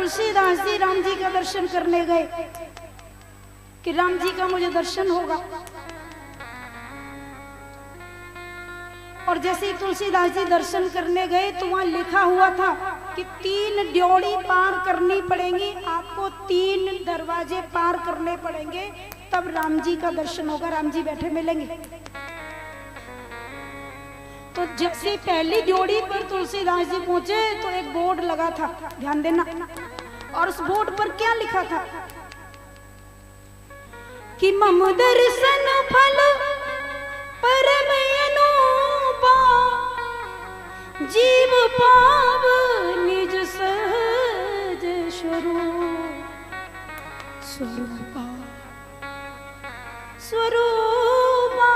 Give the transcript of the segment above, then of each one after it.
तुलसीदास जी राम जी का दर्शन करने गए कि राम जी का मुझे दर्शन होगा। और जैसे ही तुलसीदास जी दर्शन करने गए तो वहां लिखा हुआ था कि 3 ड्योढ़ी पार करनी पड़ेंगी, आपको 3 दरवाजे पार करने पड़ेंगे, तब राम जी का दर्शन होगा, राम जी बैठे मिलेंगे। तो जैसे पहली ड्योढ़ी पर तुलसीदास जी पहुंचे तो एक बोर्ड लगा था, ध्यान देना, और उस बोर्ड पर क्या लिखा था कि मम दर्शन फल परम अनुपा, जीव पाव निज सहज स्वरूपा स्वरूपा।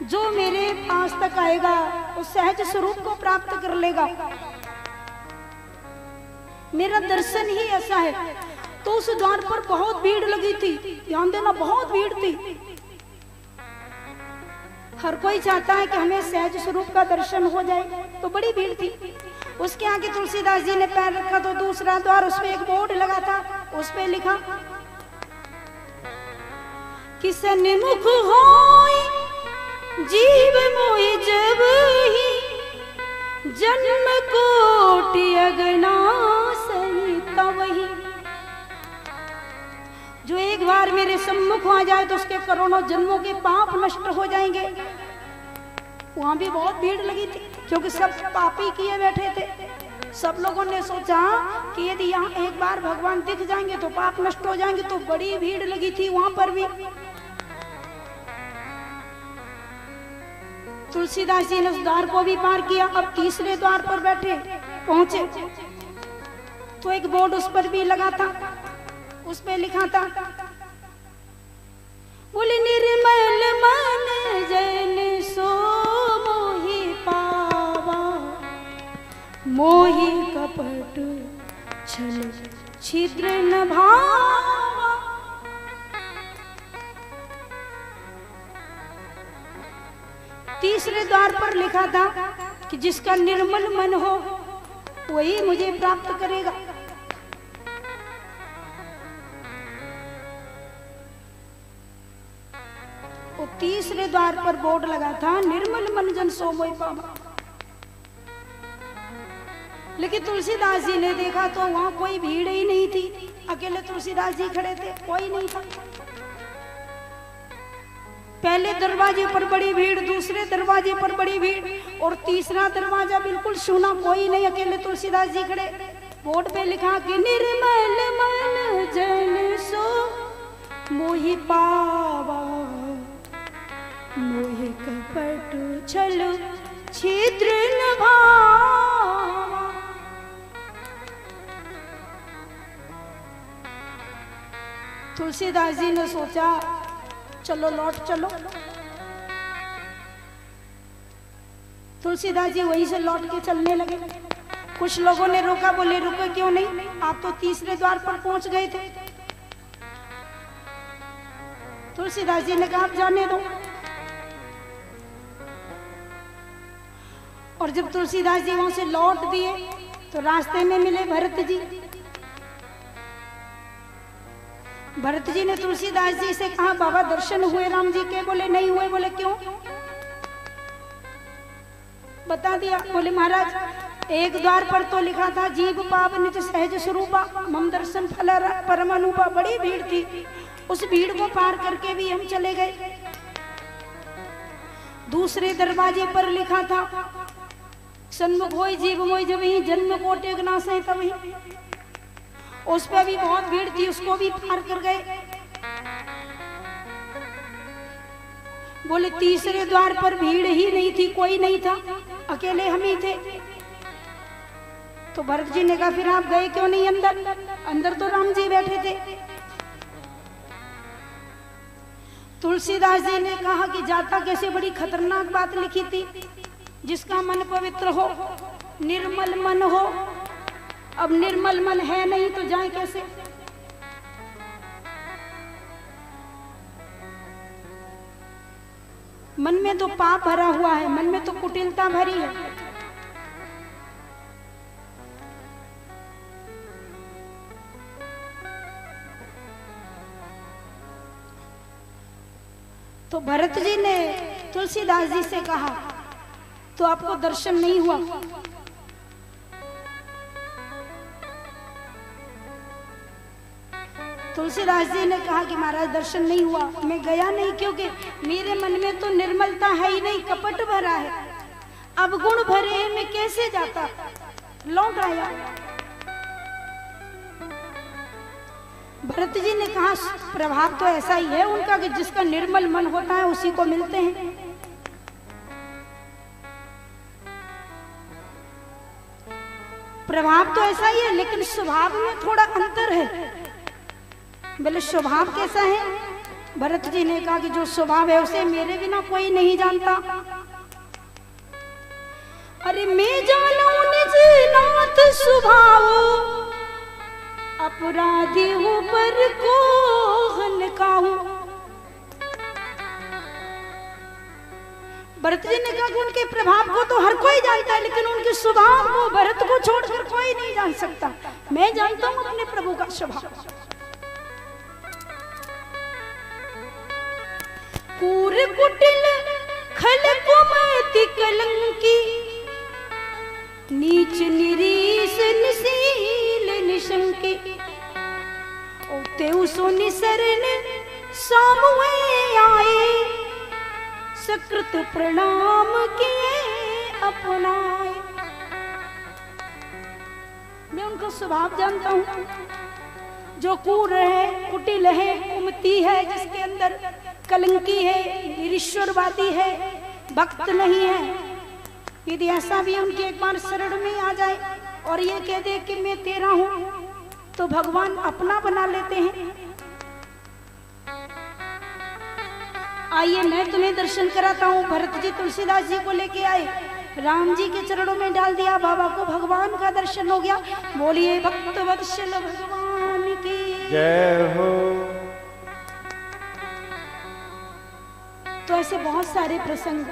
जो मेरे पास तक आएगा उस सहज स्वरूप को प्राप्त कर लेगा। मेरा दर्शन ही ऐसा है। तो उस द्वार पर बहुत भीड़ लगी थी, ध्यान देना, बहुत भीड़ थी। हर कोई चाहता है कि हमें सहज स्वरूप का दर्शन हो जाए, तो बड़ी भीड़ थी। उसके आगे तुलसीदास जी ने पैर रखा तो दूसरा द्वार, उसमें एक बोर्ड लगा था, उस पे लिखा कि सन्मुख होई जीव मोहि जब ही, जन्म कोटि अगना सही तवही। जो एक बार मेरे सम्मुख आ जाए तो उसके करोड़ों जन्मों के पाप नष्ट हो जाएंगे। वहां भी बहुत भीड़ लगी थी क्योंकि सब पापी किए बैठे थे। सब लोगों ने सोचा कि यदि यहाँ एक बार भगवान दिख जाएंगे तो पाप नष्ट हो जाएंगे, तो बड़ी भीड़ लगी थी वहां पर भी। तुलसीदास जी ने उस द्वार को भी पार किया। अब तीसरे द्वार पर बैठे पहुंचे तो एक बोर्ड उस पर भी लगा था, उस पे लिखा था बोले निर्मल मन जन सो मोहि पावा, मोहि कपट छल छिद्र न भावा। तीसरे द्वार पर लिखा था कि जिसका निर्मल मन हो वही मुझे प्राप्त करेगा। वो तीसरे द्वार पर बोर्ड लगा था निर्मल मन जन सो मोहि पावा। लेकिन तुलसीदास जी ने देखा तो वहां कोई भीड़ ही नहीं थी, अकेले तुलसीदास जी खड़े थे, कोई नहीं था। पहले दरवाजे पर बड़ी भीड़, दूसरे दरवाजे पर बड़ी भीड़, और तीसरा दरवाजा बिल्कुल सूना, कोई नहीं, अकेले तुलसीदास जी खड़े। बोर्ड पे लिखा कि निर्मल मन जन सो मोहि पावा, मोहि कपट छल छिद्र न भावा। तुलसीदास जी ने सोचा चलो लौट चलो। तुलसीदास जी वहीं से लौट के चलने लगे। कुछ लोगों ने रोका, बोले रुको क्यों नहीं, आप तो तीसरे द्वार पर पहुंच गए थे। तुलसीदास जी ने कहा आप जाने दो। और जब तुलसीदास जी वहां से लौट दिए तो रास्ते में मिले भरत जी। भरत जी ने तुलसीदास जी से कहा बाबा दर्शन हुए राम जी के? बोले नहीं हुए। बोले क्यों? बता दिया। बोले महाराज एक द्वार पर तो लिखा था जीव पाव निज सहज स्वरूपा, मम दर्शन फल परम अनुपा। बड़ी भीड़ थी, उस भीड़ को पार करके भी हम चले गए। दूसरे दरवाजे पर लिखा था सन्मुख होई जीव मोहि जब ही, जन्म कोटि अगना सही तबहि। उस पर भी बहुत भीड़ थी, उसको भी पार कर गए। बोले तीसरे द्वार पर भीड़ ही नहीं थी, कोई नहीं था, अकेले हम ही थे। तो भरत जी ने कहा फिर आप गए क्यों नहीं अंदर? अंदर तो राम जी बैठे थे। तुलसीदास जी ने कहा कि जाता कैसे, बड़ी खतरनाक बात लिखी थी, जिसका मन पवित्र हो, निर्मल मन हो। अब निर्मल मन है नहीं तो जाए कैसे? मन में तो पाप भरा हुआ है, मन में तो कुटिलता भरी है। तो भरत जी ने तुलसीदास जी से कहा, तो आपको दर्शन नहीं हुआ? तुलसीदास जी ने कहा कि महाराज दर्शन नहीं हुआ, मैं गया नहीं, क्योंकि मेरे मन में तो निर्मलता है ही नहीं, कपट भरा है। अब गुण भरे मैं कैसे जाता, लौट आया। भरत जी ने कहा प्रभाव तो ऐसा ही है उनका कि जिसका निर्मल मन होता है उसी को मिलते हैं। प्रभाव तो ऐसा ही है, लेकिन स्वभाव में थोड़ा अंतर है। बोले स्वभाव कैसा है? भरत जी ने कहा कि जो स्वभाव है उसे मेरे बिना कोई नहीं जानता। अरे मैं जानू निज नाथ स्वभाव, अपराधी हूँ पर कोहन का हूँ। भरत जी ने कहा कि उनके प्रभाव को तो हर कोई जानता है, लेकिन उनके स्वभाव को भरत को छोड़कर कोई नहीं जान सकता। मैं जानता हूँ अपने प्रभु का स्वभाव। कूर कुटिल खल कुमति कलंकी, नीच निरीस निसील निशंकी। तेउ सो निसरन सामुए आए, सकृत प्रणाम किए अपनाए। मैं उनका स्वभाव जानता हूँ, जो कूर है, कुटिल है, कुमति है, जिसके अंदर कलंकी है, निरीश्वरवादी है, भक्त नहीं है। यदि ऐसा भी उनके एक बार शरण में आ जाए और ये कह दे कि मैं तेरा हूं, तो भगवान अपना बना लेते हैं। आइए मैं तुम्हें दर्शन कराता हूँ। भरत जी तुलसीदास जी को लेके आए, राम जी के चरणों में डाल दिया, बाबा को भगवान का दर्शन हो गया। बोलिए भक्त वत्सल भगवान की जय हो। तो ऐसे बहुत सारे प्रसंग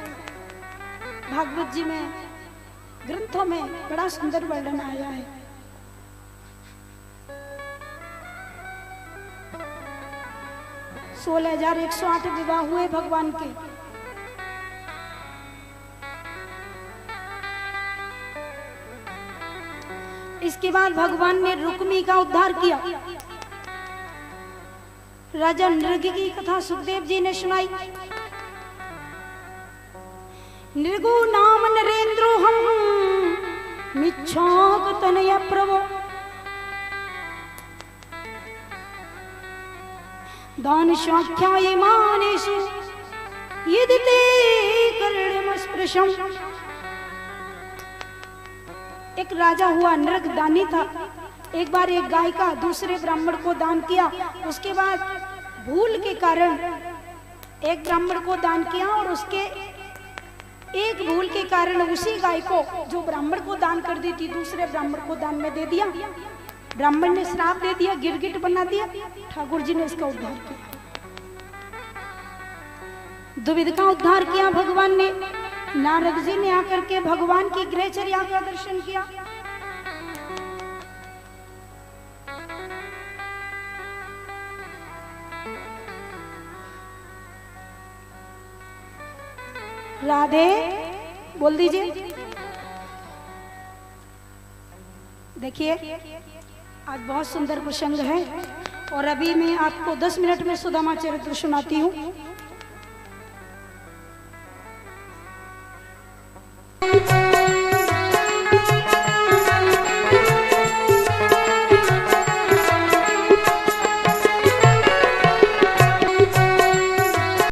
भागवत जी में, ग्रंथों में बड़ा सुंदर वर्णन आया है। 16,108 विवाह हुए भगवान के। इसके बाद भगवान ने रुक्मी का उद्धार किया। राजा नृग की कथा सुखदेव जी ने सुनाई। नृगो नाम नरेंद्रो हम मिच्छाक तनय प्रभो, दान शाख्याय मानेषु यदि ते कर्णमस्पृशम्। एक राजा हुआ, नृग दानी था। एक बार एक गाय का दूसरे ब्राह्मण को दान किया। उसके बाद भूल के कारण एक ब्राह्मण को दान किया और उसके एक भूल के कारण उसी गाय को जो ब्राह्मण को दान कर दी थी दूसरे ब्राह्मण को दान में दे दिया। ब्राह्मण ने श्राप दे दिया, गिरगिट बना दिया। ठाकुर जी ने इसका उद्धार किया। दुविध का उद्धार किया भगवान ने। नारद जी ने आकर के भगवान की गृहचर्या का दर्शन किया। राधे बोल दीजिए। देखिए आज बहुत सुंदर प्रसंग है और अभी मैं आपको 10 मिनट में सुदामा चरित्र सुनाती हूँ।